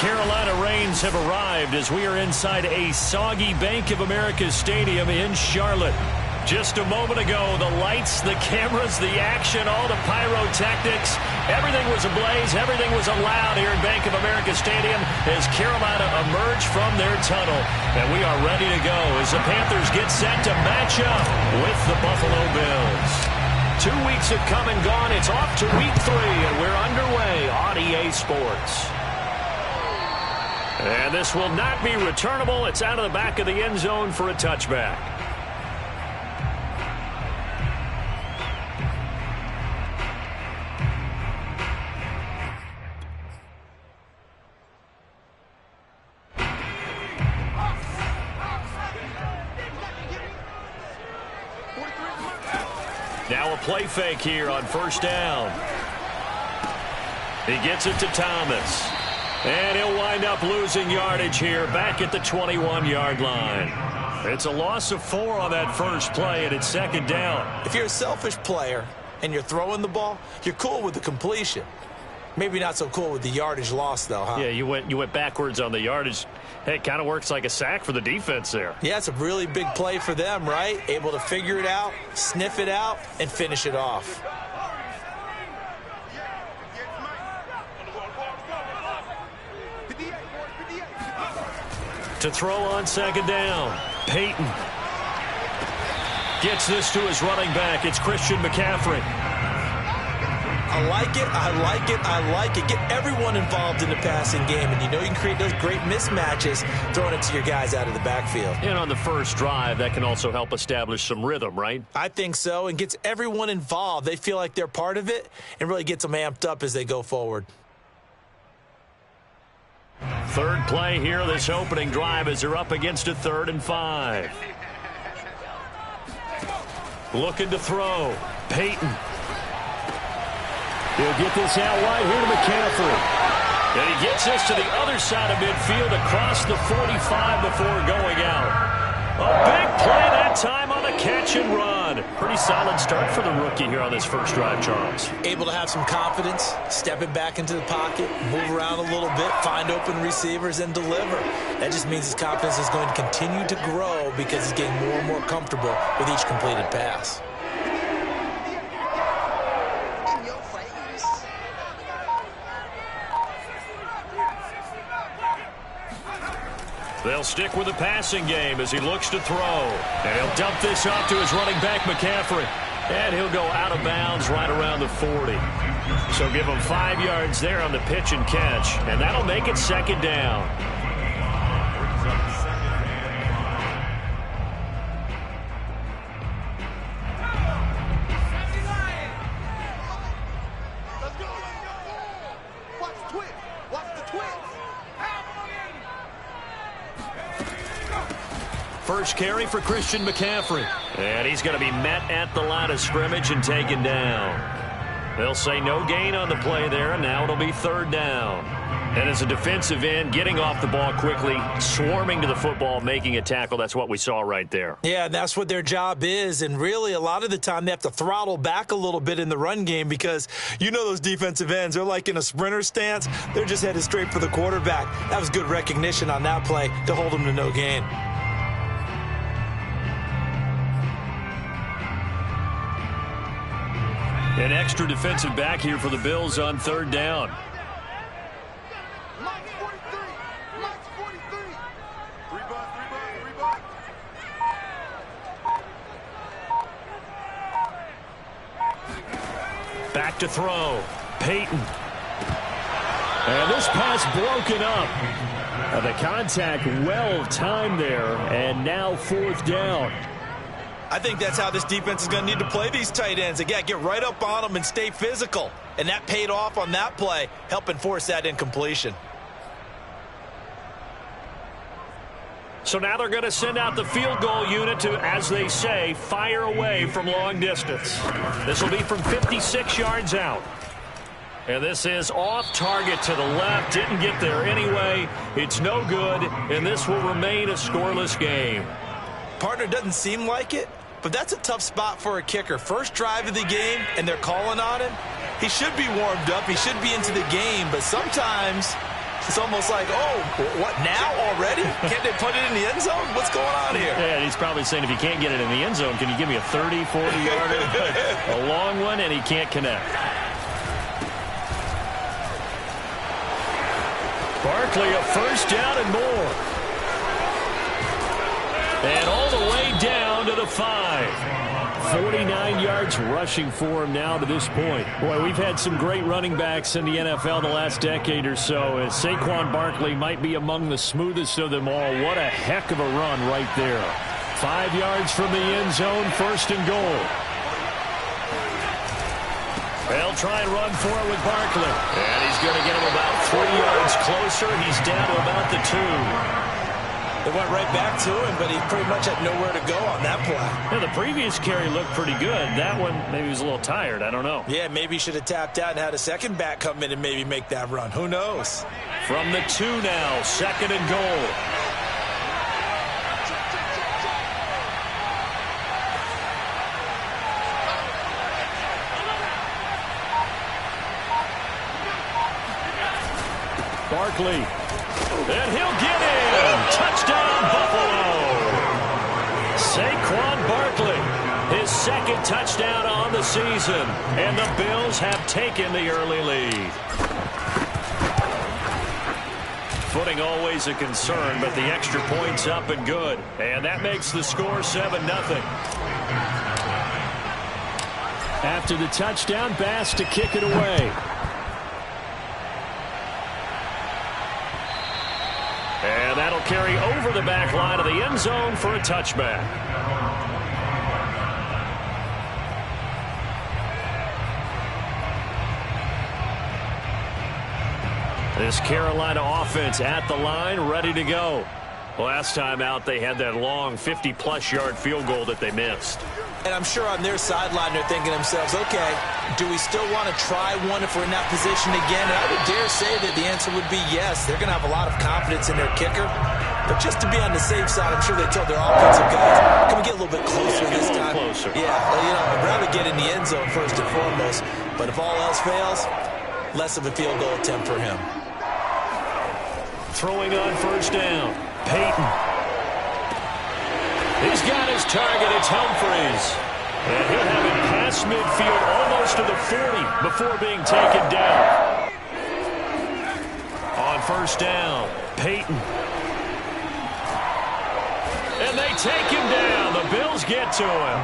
Carolina rains have arrived as we are inside a soggy Bank of America Stadium in Charlotte. Just a moment ago, the lights, the cameras, the action, all the pyrotechnics, everything was ablaze, everything was allowed here in Bank of America Stadium as Carolina emerged from their tunnel. And we are ready to go as the Panthers get set to match up with the Buffalo Bills. 2 weeks have come and gone. It's off to week 3, and we're underway on EA Sports. And this will not be returnable. It's out of the back of the end zone for a touchback. Now a play fake here on first down. He gets it to Thomas. And he'll wind up losing yardage here back at the 21-yard line. It's a loss of 4 on that first play, and it's second down. If you're a selfish player and you're throwing the ball, you're cool with the completion. Maybe not so cool with the yardage loss, though, huh? Yeah, you went backwards on the yardage. Hey, it kind of works like a sack for the defense there. Yeah, it's a really big play for them, right? Able to figure it out, sniff it out, and finish it off. To throw on second down, Peyton gets this to his running back. It's Christian McCaffrey. I like it, I like it, I like it. Get everyone involved in the passing game, and you know you can create those great mismatches throwing it to your guys out of the backfield. And on the first drive, that can also help establish some rhythm, right? I think so, and gets everyone involved. They feel like they're part of it and really gets them amped up as they go forward. Third play here, this opening drive as they're up against a 3rd and 5. Looking to throw. Peyton. He'll get this out wide here to McCaffrey. And he gets this to the other side of midfield across the 45 before going out. A big play that time on the catch and run. Pretty solid start for the rookie here on this first drive, Charles. Able to have some confidence, stepping back into the pocket, move around a little bit, find open receivers, and deliver. That just means his confidence is going to continue to grow because he's getting more and more comfortable with each completed pass. They'll stick with the passing game as he looks to throw. And he'll dump this off to his running back, McCaffrey. And he'll go out of bounds right around the 40. So give him 5 yards there on the pitch and catch. And that'll make it second down. First carry for Christian McCaffrey. And he's going to be met at the line of scrimmage and taken down. They'll say no gain on the play there, and now it'll be 3rd down. And as a defensive end, getting off the ball quickly, swarming to the football, making a tackle, that's what we saw right there. Yeah, and that's what their job is. And really, a lot of the time, they have to throttle back a little bit in the run game because you know those defensive ends, they're like in a sprinter stance. They're just headed straight for the quarterback. That was good recognition on that play to hold them to no gain. An extra defensive back here for the Bills on 3rd down. Back to throw. Peyton. And this pass broken up. The contact well timed there, and now 4th down. I think that's how this defense is going to need to play these tight ends. They got to get right up on them and stay physical. And that paid off on that play, helping force that incompletion. So now they're going to send out the field goal unit to, as they say, fire away from long distance. This will be from 56 yards out. And this is off target to the left. Didn't get there anyway. It's no good, and this will remain a scoreless game. Partner, doesn't seem like it, but that's a tough spot for a kicker. First drive of the game, and they're calling on him. He should be warmed up. He should be into the game, but sometimes It's almost like, oh, what, now already? Can't they put it in the end zone? What's going on here? Yeah, he's probably saying, if you can't get it in the end zone, can you give me a 30, 40-yarder? A long one, and he can't connect. Barkley, a first down and more. And all the way down to the 5. 49 yards rushing for him now to this point. Boy, we've had some great running backs in the NFL the last decade or so. And Saquon Barkley might be among the smoothest of them all. What a heck of a run right there. 5 yards from the end zone, first and goal. They'll try and run for it with Barkley. And he's going to get him about 3 yards closer. He's down to about the 2. They went right back to him, but he pretty much had nowhere to go on that play. Yeah, the previous carry looked pretty good. That one, maybe he was a little tired. I don't know. Yeah, maybe he should have tapped out and had a second back come in and maybe make that run. Who knows? From the 2 now, second and goal. Barkley. And he'll get in. Touchdown, Buffalo. Saquon Barkley, his second touchdown on the season. And the Bills have taken the early lead. Footing always a concern, but the extra point's up and good. And that makes the score 7-0. After the touchdown, Bass to kick it away. And that'll carry over the back line of the end zone for a touchback. This Carolina offense at the line, ready to go. Last time out, they had that long 50-plus yard field goal that they missed. And I'm sure on their sideline they're thinking to themselves, okay, do we still want to try one if we're in that position again? And I would dare say that the answer would be yes. They're going to have a lot of confidence in their kicker. But just to be on the safe side, I'm sure they told their offensive guys, can we get a little bit closer this time? Closer. Yeah, well, I'd rather get in the end zone first and foremost. But if all else fails, less of a field goal attempt for him. Throwing on first down, Peyton. He's got his target. It's Humphries. And he'll have it past midfield almost to the 40 before being taken down. On first down, Peyton. And they take him down. The Bills get to him.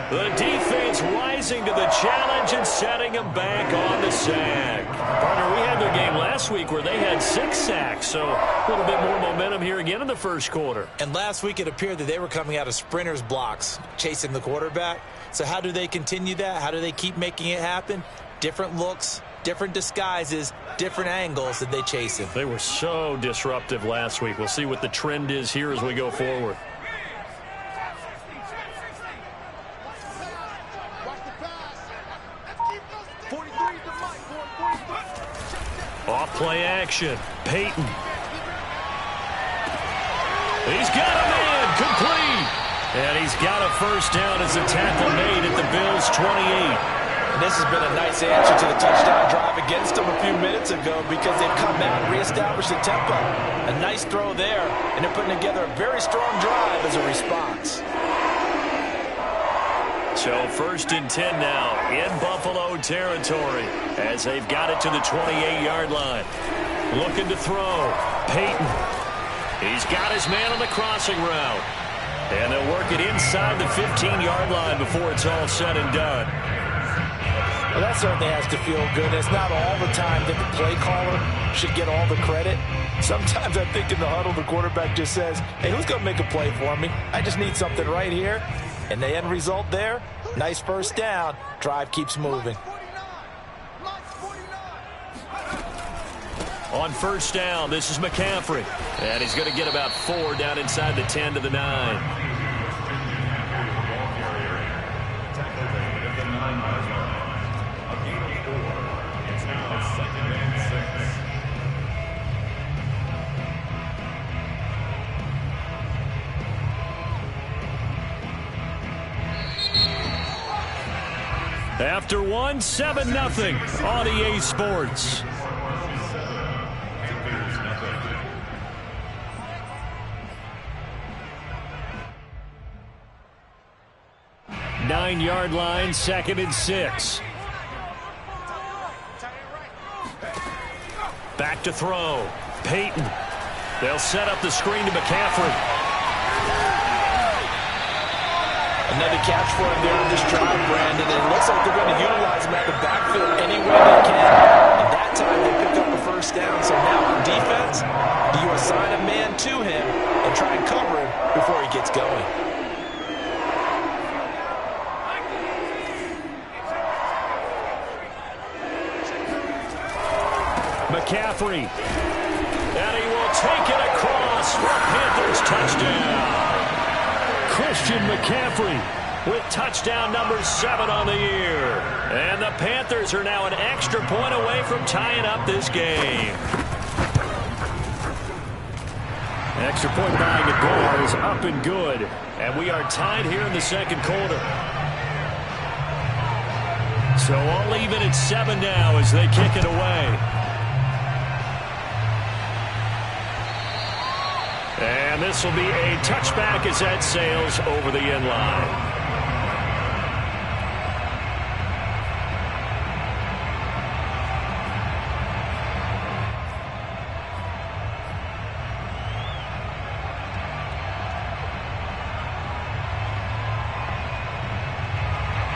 The defense rising to the challenge and setting him back on the sack. Partner, we had their game last week where they had 6 sacks, so a little bit more momentum here again in the first quarter. And last week it appeared that they were coming out of sprinters blocks, chasing the quarterback. So how do they continue that? How do they keep making it happen? Different looks, different disguises, different angles that they chase him. They were so disruptive last week. We'll see what the trend is here as we go forward. Off play action. Peyton. He's got a man. Complete. And he's got a first down as a tackle made at the Bills' 28. And this has been a nice answer to the touchdown drive against them a few minutes ago because they've come out and reestablished the tempo. A nice throw there, and they're putting together a very strong drive as a response. So first and 10 now in Buffalo territory as they've got it to the 28-yard line. Looking to throw. Peyton. He's got his man on the crossing route. And they'll work it inside the 15-yard line before it's all said and done. Well, that certainly has to feel good. It's not all the time that the play caller should get all the credit. Sometimes I think in the huddle the quarterback just says, hey, who's going to make a play for me? I just need something right here. And the end result there, nice first down. Drive keeps moving. On first down, this is McCaffrey. And he's going to get about 4 down inside the 10 to the 9. After one, 7-0 on EA Sports. 9-yard line, 2nd and 6. Back to throw. Peyton. They'll set up the screen to McCaffrey. Another catch for him there on this drive, Brandon. And it looks like they're going to utilize him at the backfield any way they can. And that time they picked up a first down. So now on defense, do you assign a man to him and try and cover him before he gets going? McCaffrey. And he will take it across for a Panthers touchdown. Christian McCaffrey with touchdown number 7 on the year. And the Panthers are now an extra point away from tying up this game. Extra point bag at goal is up and good. And we are tied here in the second quarter. So all even at 7 now as they kick it away. And this will be a touchback as that sails over the end line.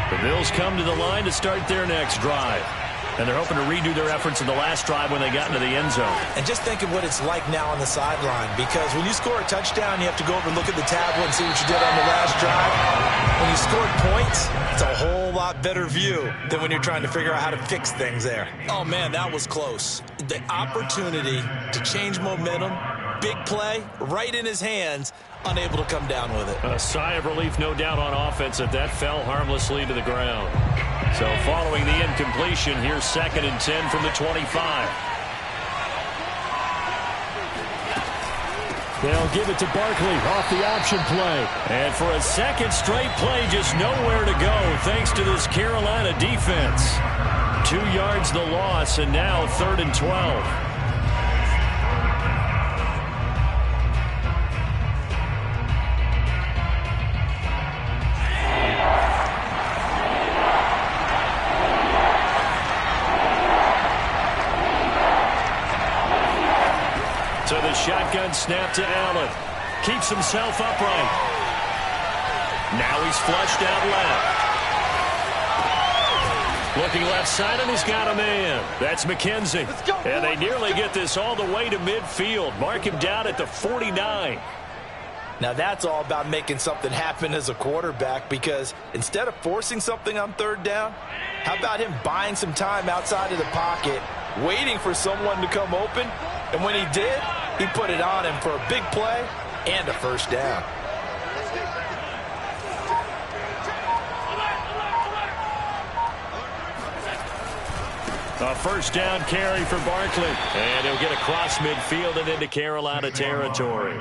The Bills come to the line to start their next drive. And they're hoping to redo their efforts in the last drive when they got into the end zone. And just think of what it's like now on the sideline. Because when you score a touchdown, you have to go over and look at the tablet and see what you did on the last drive. When you scored points, it's a whole lot better view than when you're trying to figure out how to fix things there. Oh, man, that was close. The opportunity to change momentum, big play, right in his hands, unable to come down with it. A sigh of relief, no doubt, on offense that fell harmlessly to the ground. So following the incompletion, here's 2nd and 10 from the 25. They'll give it to Barkley off the option play. And for a second straight play, just nowhere to go thanks to this Carolina defense. 2 yards the loss, and now 3rd and 12. So the shotgun snap to Allen. Keeps himself upright. Now he's flushed out left. Looking left side, and he's got a man. That's McKenzie. And they nearly get this all the way to midfield. Mark him down at the 49. Now that's all about making something happen as a quarterback, because instead of forcing something on 3rd down, how about him buying some time outside of the pocket, waiting for someone to come open, and when he did, he put it on him for a big play and a first down. A first down carry for Barkley. And he'll get across midfield and into Carolina territory.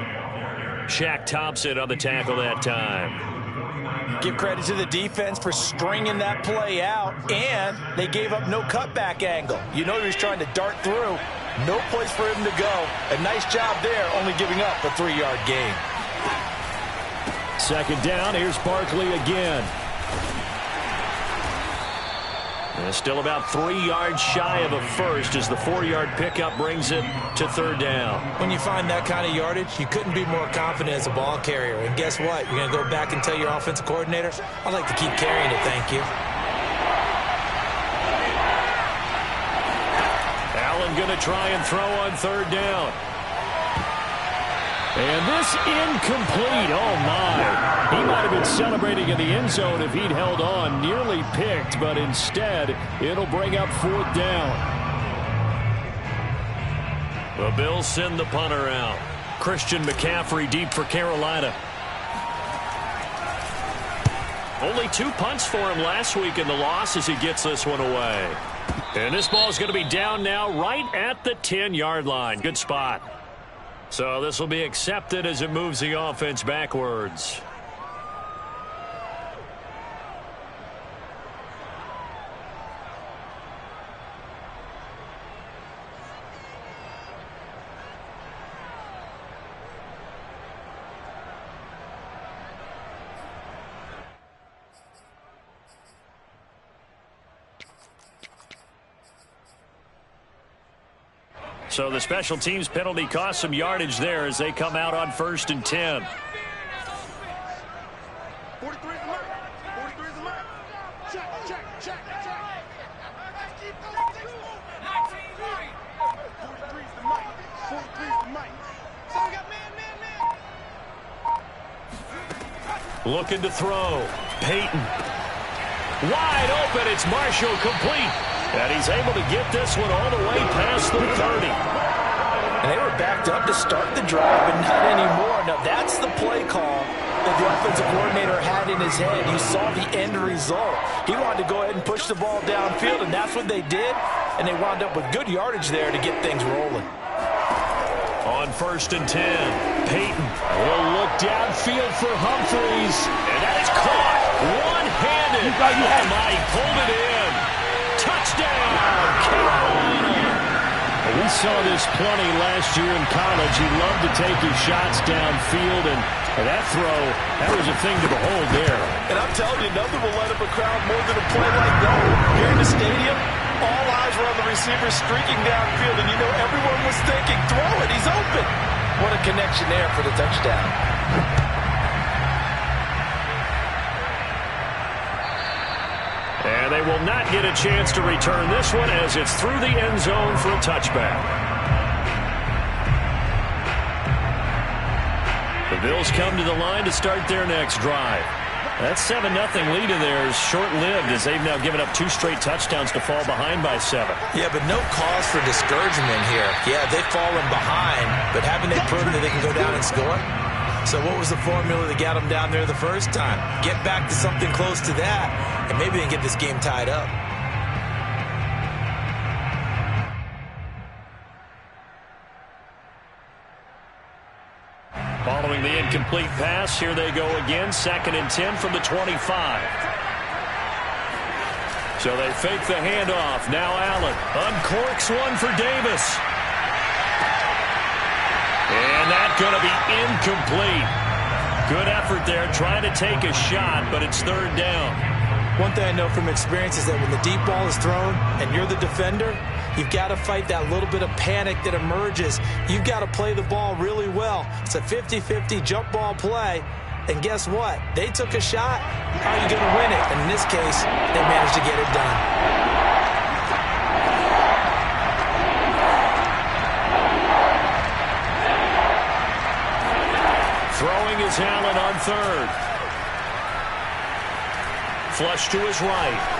Shaq Thompson on the tackle that time. Give credit to the defense for stringing that play out, and they gave up no cutback angle. You know he was trying to dart through. No place for him to go. A nice job there, only giving up a 3-yard gain. 2nd down, here's Barkley again. And still about 3 yards shy of a first as the 4-yard pickup brings it to 3rd down. When you find that kind of yardage, you couldn't be more confident as a ball carrier. And guess what? You're going to go back and tell your offensive coordinator, I'd like to keep carrying it, thank you. Allen going to try and throw on 3rd down. And this incomplete. Oh, my. He might have been celebrating in the end zone if he'd held on. Nearly picked, but instead, it'll bring up 4th down. The Bills send the punter out. Christian McCaffrey deep for Carolina. Only 2 punts for him last week in the loss as he gets this one away. And this ball is going to be down now right at the 10-yard line. Good spot. So this will be accepted as it moves the offense backwards. So the special teams penalty cost some yardage there as they come out on 1st and 10. 43 is the mark. 43 is the mark. Check, check, check, check. 43 is the mic. 43 is the mic. So we got man. Looking to throw. Peyton. Wide open. It's Marshall complete. And he's able to get this one all the way past the 30. And they were backed up to start the drive, but not anymore. Now, that's the play call that the offensive coordinator had in his head. You saw the end result. He wanted to go ahead and push the ball downfield, and that's what they did. And they wound up with good yardage there to get things rolling. On 1st and 10, Peyton will look downfield for Humphreys. And that is caught one-handed. Oh, my, he pulled it in. Touchdown, Carolina. We saw this plenty last year in college. He loved to take his shots downfield, and that throw, that was a thing to behold there. And I'm telling you, nothing will light up a crowd more than a play like that. Here in the stadium, all eyes were on the receiver streaking downfield, and you know everyone was thinking, throw it, he's open. What a connection there for the touchdown. And they will not get a chance to return this one as it's through the end zone for a touchback. The Bills come to the line to start their next drive. That 7-0 lead in there is short-lived as they've now given up 2 straight touchdowns to fall behind by 7. Yeah, but no cause for discouragement here. Yeah, they've fallen behind, but haven't they proven that they can go down and score? So what was the formula that got them down there the first time? Get back to something close to that, and maybe they can get this game tied up. Following the incomplete pass, here they go again, 2nd and 10 from the 25. So they fake the handoff. Now Allen uncorks one for Davis. And that's going to be incomplete. Good effort there, trying to take a shot, but it's 3rd down. One thing I know from experience is that when the deep ball is thrown and you're the defender, you've got to fight that little bit of panic that emerges. You've got to play the ball really well. It's a 50-50 jump ball play. And guess what? They took a shot. How are you going to win it? And in this case, they managed to get it done. Throwing is Allen on 3rd. Flush to his right.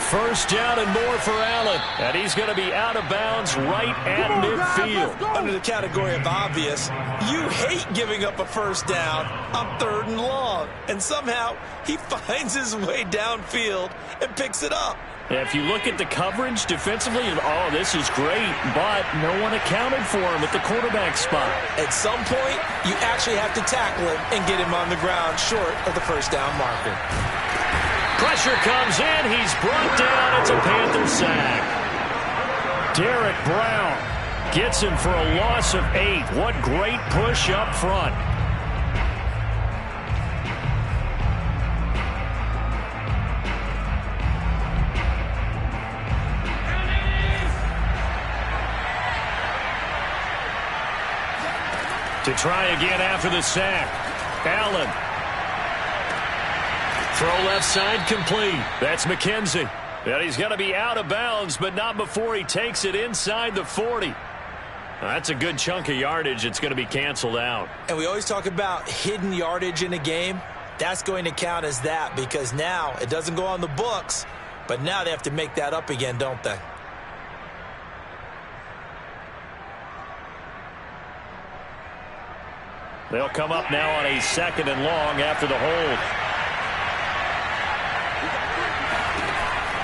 1st down and more for Allen. And he's going to be out of bounds right at midfield. Under the category of obvious, you hate giving up a 1st down on 3rd and long. And somehow he finds his way downfield and picks it up. If you look at the coverage defensively, oh, this is great, but no one accounted for him at the quarterback spot. At some point, you actually have to tackle him and get him on the ground short of the 1st down marker. Pressure comes in. He's brought down. It's a Panther sack. Derek Brown gets him for a loss of 8. What great push up front. To try again after the sack. Allen. Throw left side complete. That's McKenzie. And he's going to be out of bounds, but not before he takes it inside the 40. That's a good chunk of yardage. It's going to be canceled out. And we always talk about hidden yardage in a game. That's going to count as that because now it doesn't go on the books, but now they have to make that up again, don't they? They'll come up now on a 2nd and long after the hold.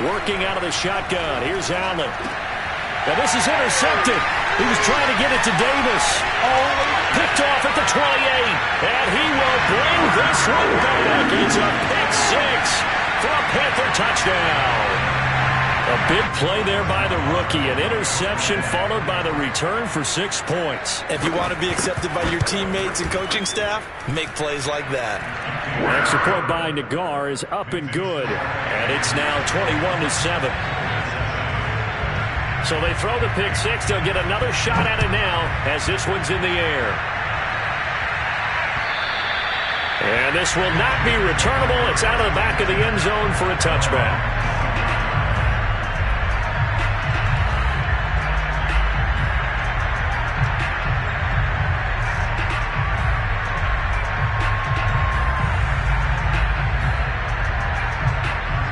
Working out of the shotgun. Here's Allen. Now this is intercepted. He was trying to get it to Davis. Oh, picked off at the 28. And he will bring this one back. It's a pick 6 for a Panther touchdown. A big play there by the rookie. An interception followed by the return for 6 points. If you want to be accepted by your teammates and coaching staff, make plays like that. Next report by Nagar is up and good. And it's now 21-7. So they throw the pick six. They'll get another shot at it now as this one's in the air. And this will not be returnable. It's out of the back of the end zone for a touchback.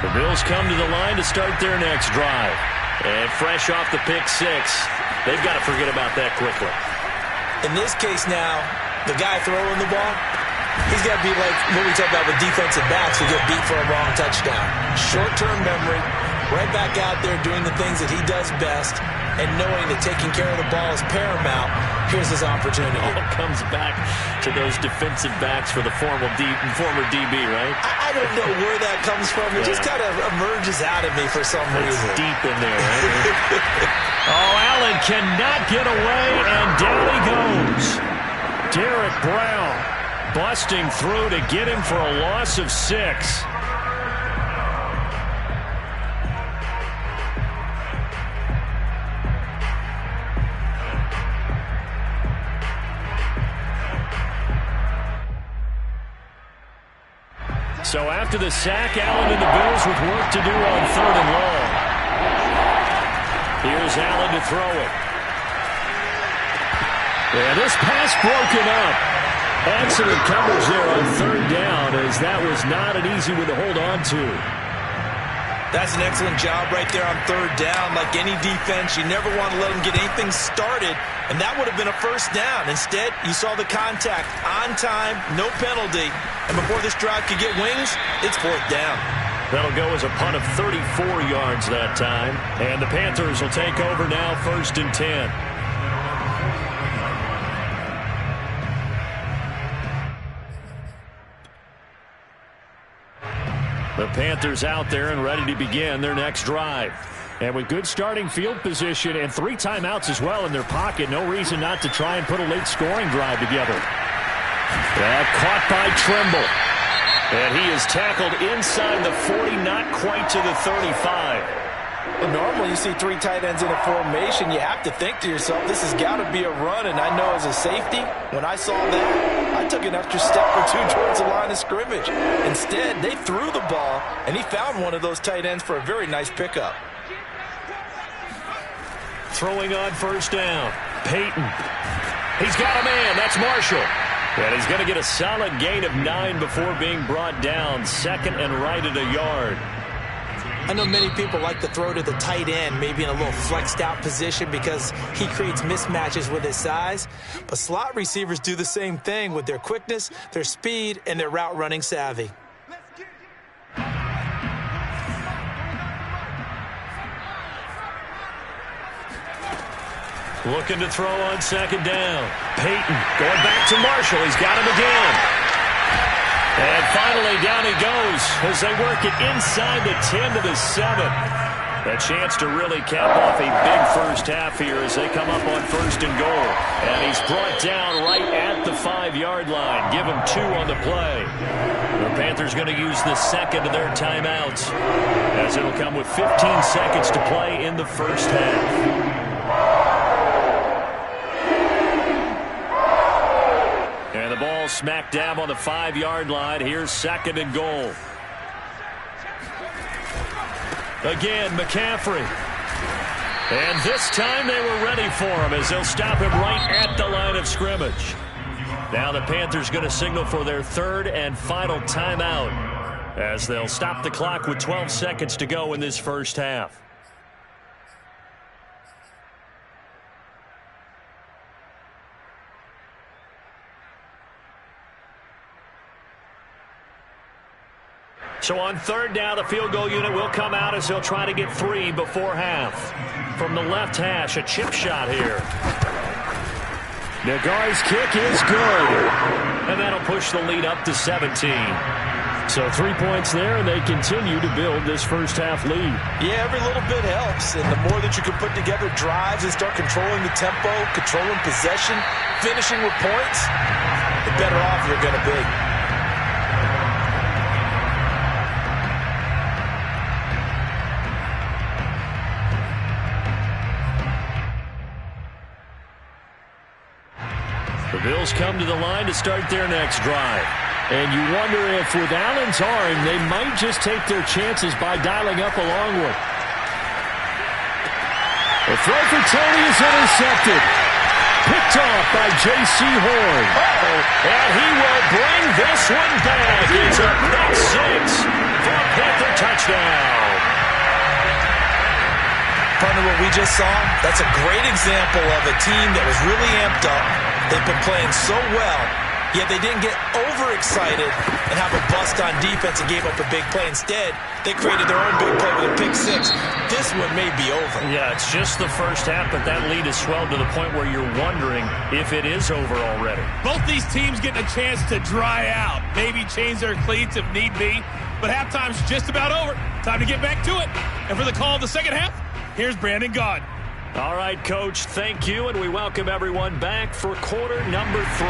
The Bills come to the line to start their next drive. And fresh off the pick six, they've got to forget about that quickly. In this case now, the guy throwing the ball, he's got to be like what we talk about with defensive backs who get beat for a wrong touchdown. Short-term memory, right back out there doing the things that he does best, and knowing that taking care of the ball is paramount. Here's his opportunity. It all comes back to those defensive backs for the former DB, right? I don't know where that comes from. It just kind of emerges out of me for some reason. It's deep in there, right? Oh, Allen cannot get away, and down he goes. Derek Brown busting through to get him for a loss of 6. So after the sack, Allen and the Bills with work to do on 3rd and long. Here's Allen to throw it. And this pass broken up. Excellent coverage there on 3rd down, as that was not an easy one to hold on to. That's an excellent job right there on 3rd down. Like any defense, you never want to let them get anything started, and that would have been a first down. Instead, you saw the contact on time, no penalty, and before this drive could get wings, it's 4th down. That'll go as a punt of 34 yards that time, and the Panthers will take over now, 1st and 10. The Panthers out there and ready to begin their next drive. And with good starting field position and 3 timeouts as well in their pocket, no reason not to try and put a late scoring drive together. Caught by Trimble. And he is tackled inside the 40, not quite to the 35. Well, normally you see 3 tight ends in a formation, you have to think to yourself, this has got to be a run. And I know as a safety, when I saw that, I took an extra step or 2 towards the line of scrimmage. Instead, they threw the ball, and he found one of those tight ends for a very nice pickup. Throwing on 1st down. Peyton. He's got a man. That's Marshall. And he's going to get a solid gain of 9 before being brought down. 2nd and right at a yard. I know many people like to throw to the tight end, maybe in a little flexed out position because he creates mismatches with his size. But slot receivers do the same thing with their quickness, their speed, and their route running savvy. Looking to throw on 2nd down. Peyton going back to Marshall. He's got him again. And finally, down he goes as they work it inside the 10 to the 7. A chance to really cap off a big first half here as they come up on 1st and goal. And he's brought down right at the 5-yard line. Give him 2 on the play. The Panthers going to use the 2nd of their timeouts as it'll come with 15 seconds to play in the first half. And the ball smack dab on the 5-yard line. Here's 2nd and goal. Again, McCaffrey. And this time they were ready for him as they'll stop him right at the line of scrimmage. Now the Panthers going to signal for their 3rd and final timeout as they'll stop the clock with 12 seconds to go in this first half. So on 3rd down, the field goal unit will come out as they'll try to get 3 before half. From the left hash, a chip shot here. Nagar's kick is good. And that'll push the lead up to 17. So 3 points there, and they continue to build this first half lead. Yeah, every little bit helps. And the more that you can put together drives and start controlling the tempo, controlling possession, finishing with points, the better off you're going to be. The Bills come to the line to start their next drive. And you wonder if with Allen's arm, they might just take their chances by dialing up a long one. The throw for Tony is intercepted. Picked off by J.C. Horn. And he will bring this one back. It's a pick six for a Panther touchdown. Partner, what we just saw, that's a great example of a team that was really amped up. They've been playing so well, yet they didn't get overexcited and have a bust on defense and gave up a big play. Instead, they created their own big play with a pick six. This one may be over. Yeah, it's just the first half, but that lead has swelled to the point where you're wondering if it is over already. Both these teams getting a chance to dry out, maybe change their cleats if need be, but halftime's just about over. Time to get back to it. And for the call of the second half, here's Brandon Gaud. All right, Coach, thank you, and we welcome everyone back for quarter number 3.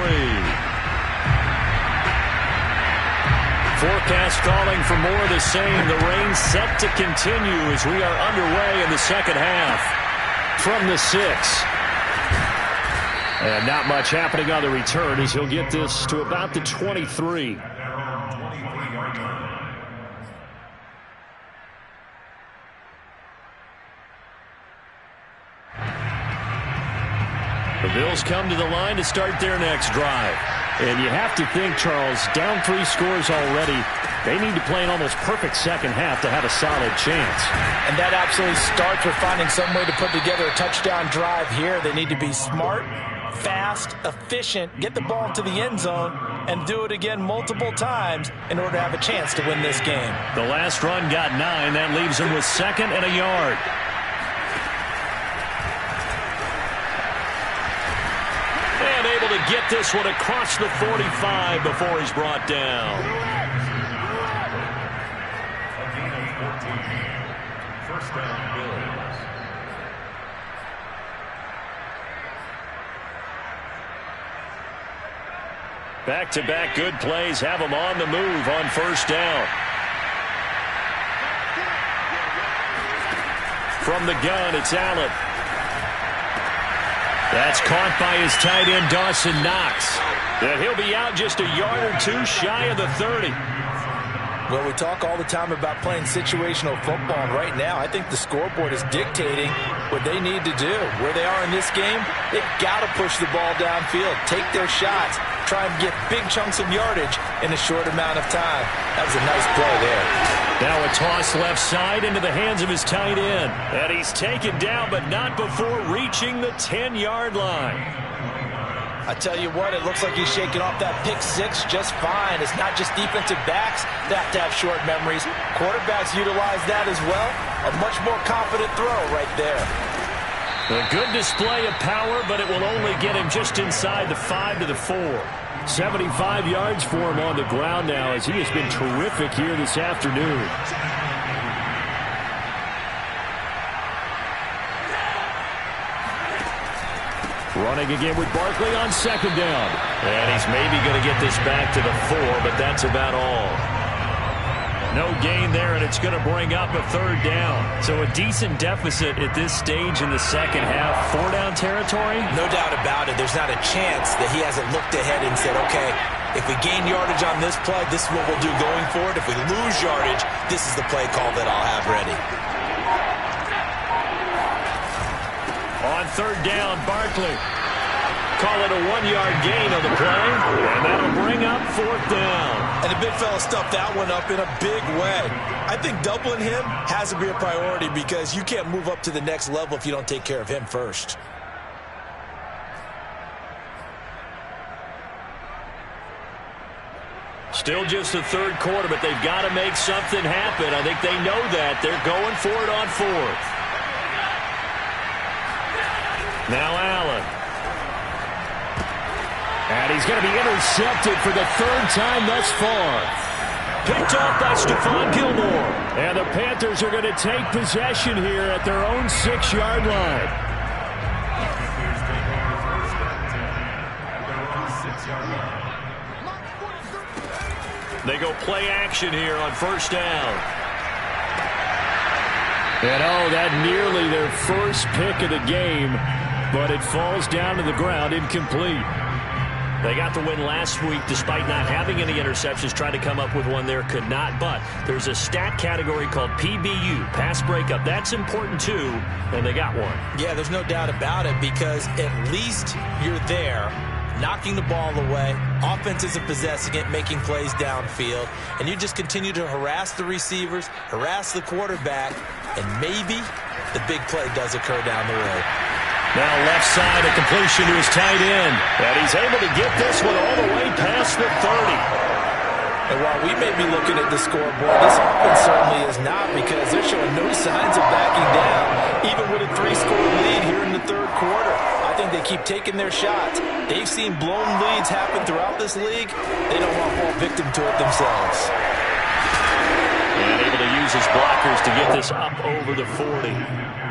Forecast calling for more of the same. The rain set to continue as we are underway in the second half. From the 6. And not much happening on the return as he'll get this to about the 23. The Bills come to the line to start their next drive. And you have to think, Charles, down 3 scores already, they need to play an almost perfect second half to have a solid chance. And that absolutely starts with finding some way to put together a touchdown drive here. They need to be smart, fast, efficient, get the ball to the end zone, and do it again multiple times in order to have a chance to win this game. The last run got 9. That leaves them with 2nd and a yard. And able to get this one across the 45 before he's brought down. First down, Bills. Back-to-back good plays have them on the move on first down. From the gun, it's Allen. That's caught by his tight end, Dawson Knox. And he'll be out just a yard or 2 shy of the 30. Well, we talk all the time about playing situational football, and right now I think the scoreboard is dictating what they need to do. Where they are in this game, they've got to push the ball downfield, take their shots, try and get big chunks of yardage in a short amount of time. That was a nice play there. Now a toss left side into the hands of his tight end. And he's taken down, but not before reaching the 10-yard line. I tell you what, it looks like he's shaking off that pick six just fine. It's not just defensive backs that have to have short memories. Quarterbacks utilize that as well. A much more confident throw right there. A good display of power, but it will only get him just inside the 5 to the 4. 75 yards for him on the ground now as he has been terrific here this afternoon. Running again with Barkley on second down. And he's maybe going to get this back to the 4, but that's about all. No gain there, and it's going to bring up a 3rd down. So a decent deficit at this stage in the second half. 4-down territory? No doubt about it. There's not a chance that he hasn't looked ahead and said, okay, if we gain yardage on this play, this is what we'll do going forward. If we lose yardage, this is the play call that I'll have ready. On 3rd down, Barkley. Call it a 1-yard gain on the play, and that'll bring up 4th down. And the big fella stuffed that one up in a big way. I think doubling him has to be a priority because you can't move up to the next level if you don't take care of him first. Still just the 3rd quarter, but they've got to make something happen. I think they know that. They're going for it on 4th. Now Allen. And he's going to be intercepted for the 3rd time thus far. Picked off by Stephon Gilmore. And the Panthers are going to take possession here at their own 6-yard line. They go play action here on 1st down. And oh, that nearly their first pick of the game, but it falls down to the ground incomplete. They got the win last week despite not having any interceptions. Tried to come up with one there, could not. But there's a stat category called PBU, pass breakup. That's important too, and they got one. Yeah, there's no doubt about it because at least you're there, knocking the ball away. Offense isn't possessing it, making plays downfield. And you just continue to harass the receivers, harass the quarterback, and maybe the big play does occur down the road. Now left side, a completion to his tight end. And he's able to get this one all the way past the 30. And while we may be looking at the scoreboard, this offense certainly is not because they're showing no signs of backing down, even with a 3-score lead here in the third quarter. I think they keep taking their shots. They've seen blown leads happen throughout this league. They don't want to fall victim to it themselves. And able to use his blockers to get this up over the 40.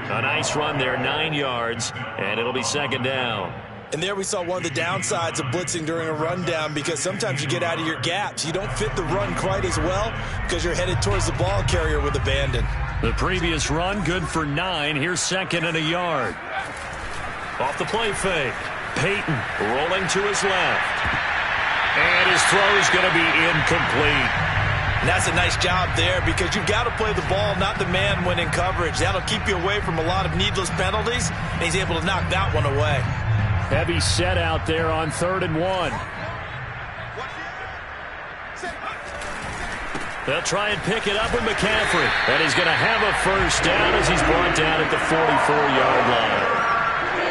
A nice run there, 9 yards, and it'll be second down. And there we saw one of the downsides of blitzing during a rundown because sometimes you get out of your gaps. You don't fit the run quite as well because you're headed towards the ball carrier with abandon. The previous run, good for 9. Here's second and a yard. Off the play fake. Peyton rolling to his left. And his throw is going to be incomplete. And that's a nice job there because you've got to play the ball, not the man when in coverage. That'll keep you away from a lot of needless penalties, and he's able to knock that one away. Heavy set out there on 3rd and 1. They'll try and pick it up with McCaffrey. And he's going to have a first down as he's brought down at the 44-yard line.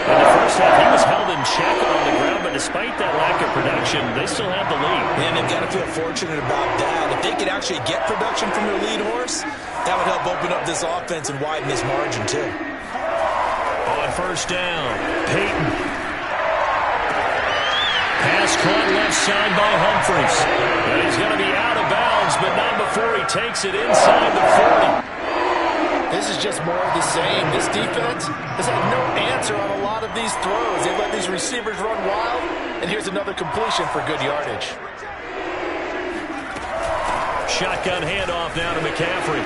In the first half, he was held in check on the ground, but despite that lack of production, they still have the lead. And they've got to feel fortunate about that. If they could actually get production from their lead horse, that would help open up this offense and widen this margin, too. On first down, Peyton. Pass caught left side by Humphries. And he's going to be out of bounds, but not before he takes it inside the 40. This is just more of the same. This defense has had no answer on a lot of these throws. They let these receivers run wild, and here's another completion for good yardage. Shotgun handoff now to McCaffrey.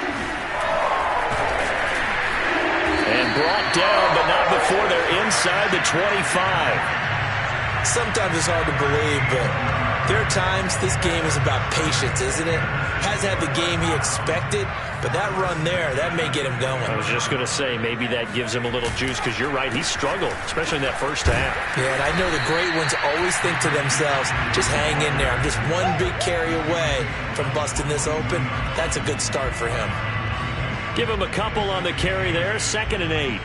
And brought down, but not before they're inside the 25. Sometimes it's hard to believe, but there are times this game is about patience, isn't it? Hasn't had the game he expected, but that run there, that may get him going. I was just going to say, maybe that gives him a little juice, because you're right, he struggled, especially in that first half. Yeah, and I know the great ones always think to themselves, just hang in there. I'm just one big carry away from busting this open. That's a good start for him. Give him a couple on the carry there, 2nd and 8.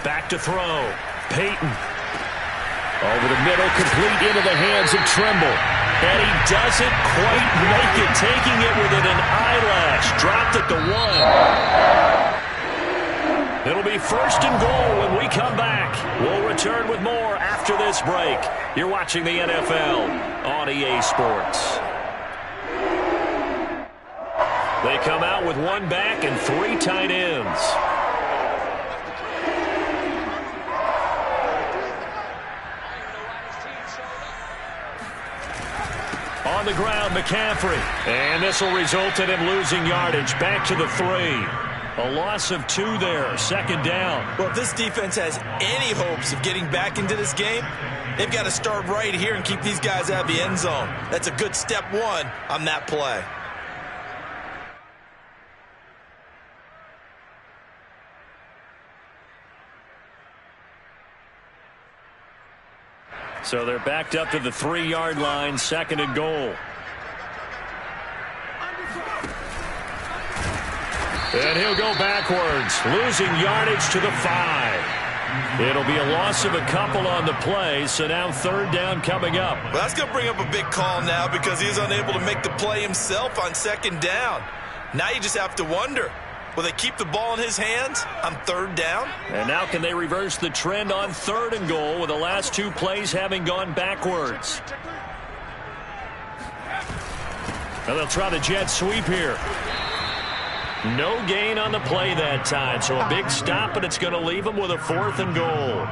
Back to throw. Peyton. Over the middle, complete into the hands of Trimble. And he doesn't quite make it, taking it within an eyelash. Dropped at the 1. It'll be 1st and goal when we come back. We'll return with more after this break. You're watching the NFL on EA Sports. They come out with 1 back and 3 tight ends. On the ground, McCaffrey. And this will result in him losing yardage. Back to the 3. A loss of 2 there. 2nd down. Well, if this defense has any hopes of getting back into this game, they've got to start right here and keep these guys out of the end zone. That's a good step 1 on that play. So they're backed up to the 3-yard line, 2nd and goal. And he'll go backwards, losing yardage to the 5. It'll be a loss of a couple on the play, so now 3rd down coming up. Well, that's going to bring up a big call now because he's unable to make the play himself on 2nd down. Now you just have to wonder, will they keep the ball in his hands on 3rd down? And now can they reverse the trend on 3rd and goal with the last 2 plays having gone backwards? Now they'll try the jet sweep here. No gain on the play that time, so a big stop, but it's going to leave them with a 4th and goal.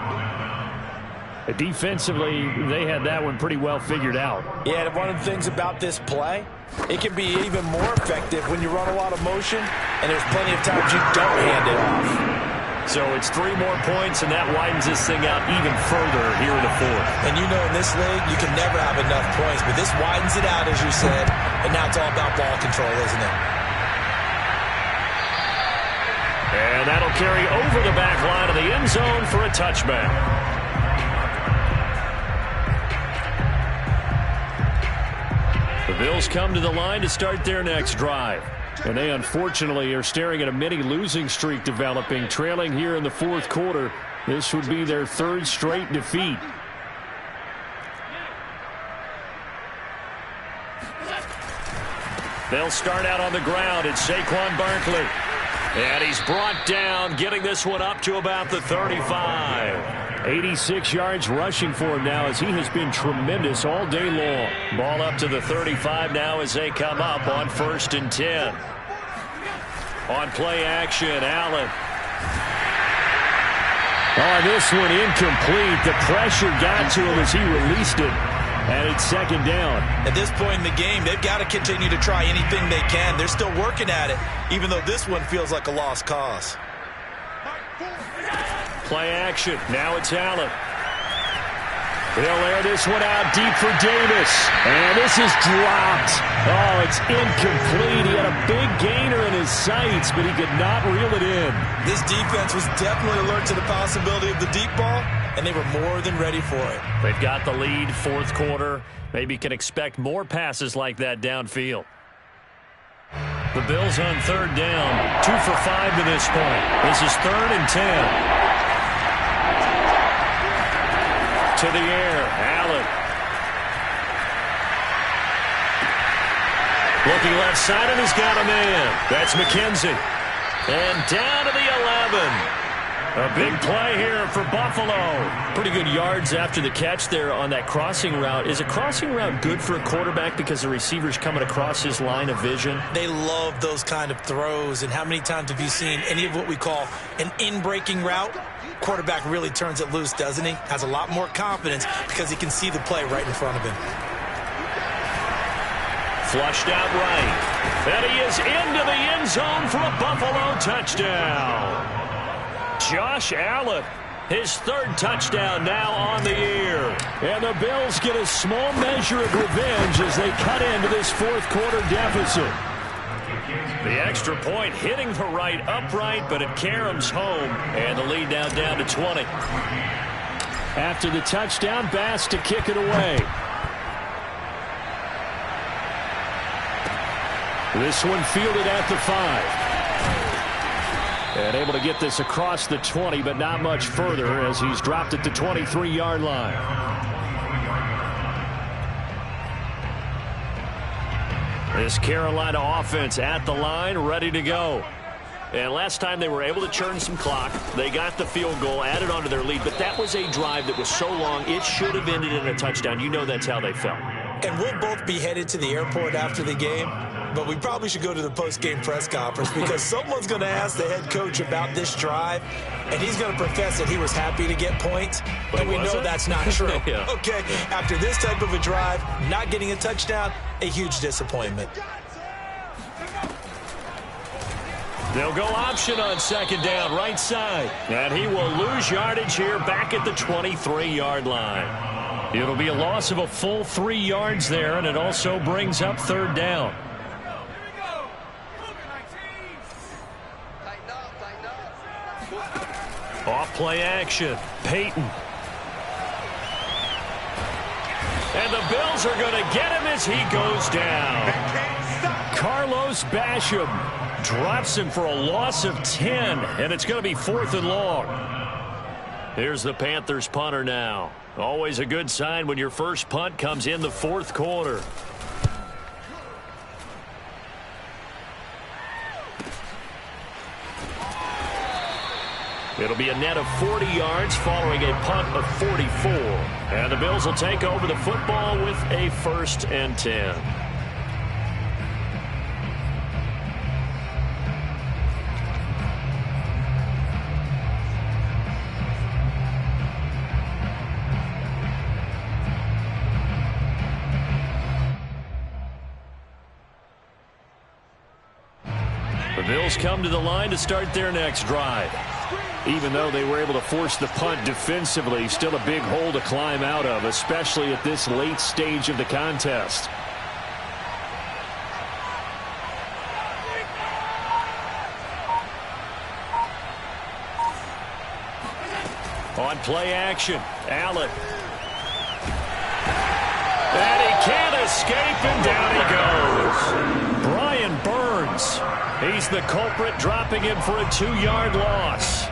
Defensively, they had that one pretty well figured out. Yeah, and one of the things about this play, it can be even more effective when you run a lot of motion, and there's plenty of times you don't hand it off. So it's 3 more points, and that widens this thing out even further here in the fourth. And you know in this league, you can never have enough points, but this widens it out, as you said, and now it's all about ball control, isn't it? And that'll carry over the back line of the end zone for a touchback. The Bills come to the line to start their next drive. And they unfortunately are staring at a mini losing streak developing, trailing here in the fourth quarter. This would be their 3rd straight defeat. They'll start out on the ground. It's Saquon Barkley. And he's brought down, getting this one up to about the 35. 86 yards rushing for him now as he has been tremendous all day long. Ball up to the 35 now as they come up on 1st and 10. On play action, Allen. Oh, this one incomplete. The pressure got to him as he released it. And it's 2nd down. At this point in the game, they've got to continue to try anything they can. They're still working at it, even though this one feels like a lost cause. Play action. Now it's Allen. They'll air this one out deep for Davis. And this is dropped. Oh, it's incomplete. He had a big gainer in his sights, but he could not reel it in. This defense was definitely alert to the possibility of the deep ball, and they were more than ready for it. They've got the lead, 4th quarter. Maybe can expect more passes like that downfield. The Bills on 3rd down. 2 for 5 to this point. This is 3rd and 10. To the air, Allen. Looking left side, and he's got a man. That's McKenzie. And down to the 11. A big play here for Buffalo. Pretty good yards after the catch there on that crossing route. Is a crossing route good for a quarterback because the receiver's coming across his line of vision? They love those kind of throws. And how many times have you seen any of what we call an in-breaking route? Quarterback really turns it loose, doesn't he? Has a lot more confidence because he can see the play right in front of him. Flushed out right. And he is into the end zone for a Buffalo touchdown. Josh Allen, his 3rd touchdown now on the year. And the Bills get a small measure of revenge as they cut into this 4th quarter deficit. The extra point hitting the right upright, but it caroms home. And the lead now down to 20. After the touchdown, Bass to kick it away. This one fielded at the 5. And able to get this across the 20, but not much further as he's dropped at the 23-yard line. This Carolina offense at the line, ready to go. And last time they were able to churn some clock. They got the field goal, added onto their lead, but that was a drive that was so long, it should have ended in a touchdown. You know that's how they felt. And we'll both be headed to the airport after the game, but we probably should go to the post-game press conference because someone's going to ask the head coach about this drive, and he's going to profess that he was happy to get points, and we know that's not true. Yeah. Okay, after this type of a drive, not getting a touchdown, a huge disappointment. They'll go option on 2nd down, right side. And he will lose yardage here back at the 23-yard line. It'll be a loss of a full 3 yards there, and it also brings up 3rd down. Off play action, Peyton. And the Bills are going to get him as he goes down. Carlos Basham drops him for a loss of 10, and it's going to be 4th and long. Here's the Panthers punter now. Always a good sign when your first punt comes in the 4th quarter. It'll be a net of 40 yards following a punt of 44. And the Bills will take over the football with a 1st and 10. Bills come to the line to start their next drive. Even though they were able to force the punt defensively, still a big hole to climb out of, especially at this late stage of the contest. On play action, Allen. And he can't escape, and down he goes. Brian Burns. He's the culprit, dropping him for a 2-yard loss.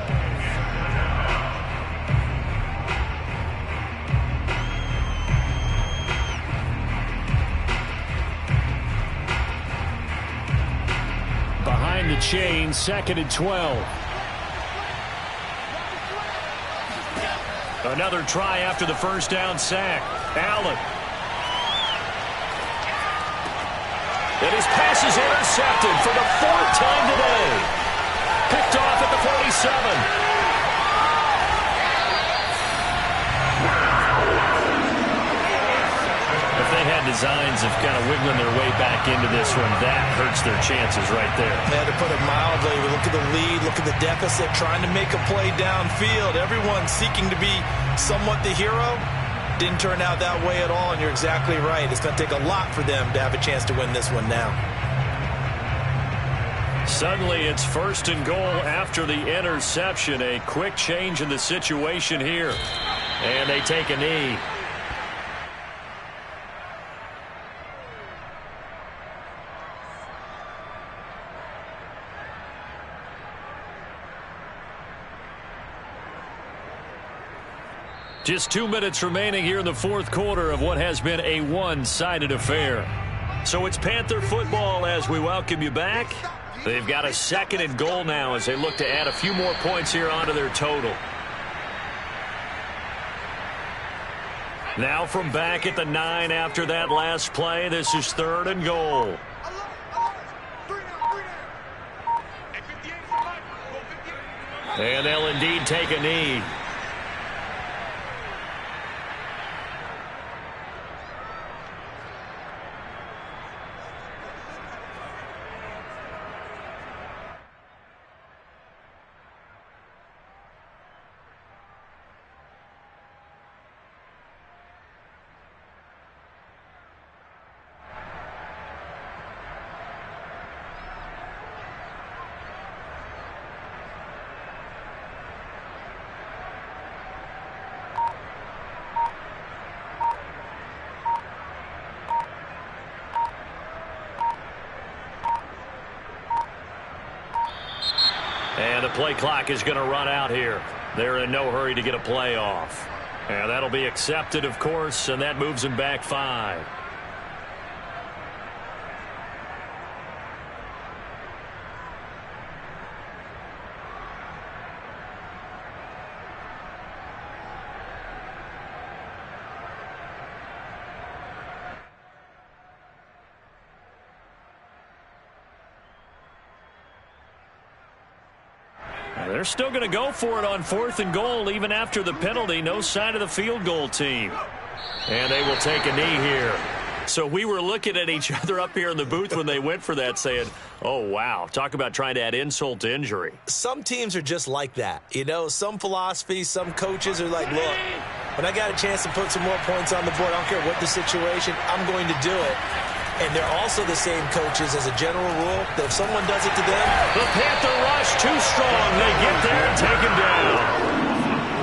Behind the chain, 2nd and 12. Another try after the first down sack. Allen. And his pass is intercepted for the 4th time today. Picked off at the 47. If they had designs of kind of wiggling their way back into this one, that hurts their chances right there. Yeah, to put it mildly, look at the lead, look at the deficit, trying to make a play downfield. Everyone seeking to be somewhat the hero. Didn't turn out that way at all, and you're exactly right. It's going to take a lot for them to have a chance to win this one now. Suddenly, it's 1st and goal after the interception. A quick change in the situation here. And they take a knee. Just 2 minutes remaining here in the 4th quarter of what has been a one-sided affair. So it's Panther football as we welcome you back. They've got a 2nd and goal now as they look to add a few more points here onto their total. Now from back at the 9 after that last play, this is 3rd and goal. And they'll indeed take a knee. And the play clock is going to run out here. They're in no hurry to get a play off. And that'll be accepted, of course, and that moves them back 5. They're still going to go for it on 4th and goal even after the penalty. No sign of the field goal team. And they will take a knee here. So we were looking at each other up here in the booth when they went for that saying, oh, wow, talk about trying to add insult to injury. Some teams are just like that. You know, some philosophies, some coaches are like, look, when I got a chance to put some more points on the board, I don't care what the situation, I'm going to do it. And they're also the same coaches as a general rule that if someone does it to them. The Panther rush too strong. They get there and take him down.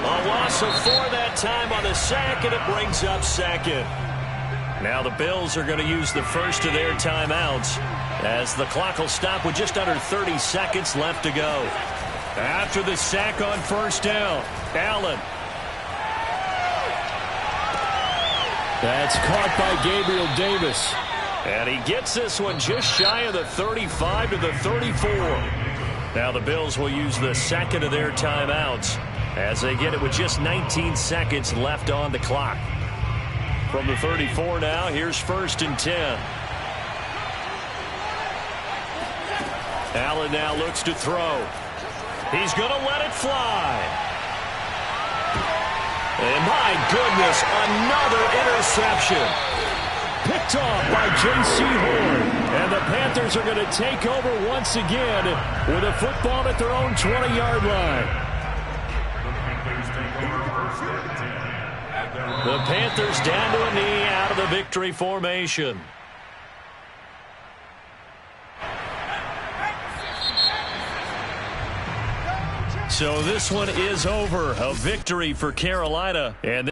A loss of 4 that time on the sack, and it brings up 2nd. Now the Bills are going to use the first of their timeouts as the clock will stop with just under 30 seconds left to go. After the sack on 1st down, Allen. That's caught by Gabriel Davis. And he gets this one just shy of the 35 to the 34. Now the Bills will use the 2nd of their timeouts as they get it with just 19 seconds left on the clock. From the 34 now, here's 1st and 10. Allen now looks to throw. He's going to let it fly. And my goodness, another interception. Picked off by J.C. Horn. And the Panthers are going to take over once again with a football at their own 20-yard line. The Panthers down to a knee out of the victory formation. So this one is over. A victory for Carolina. And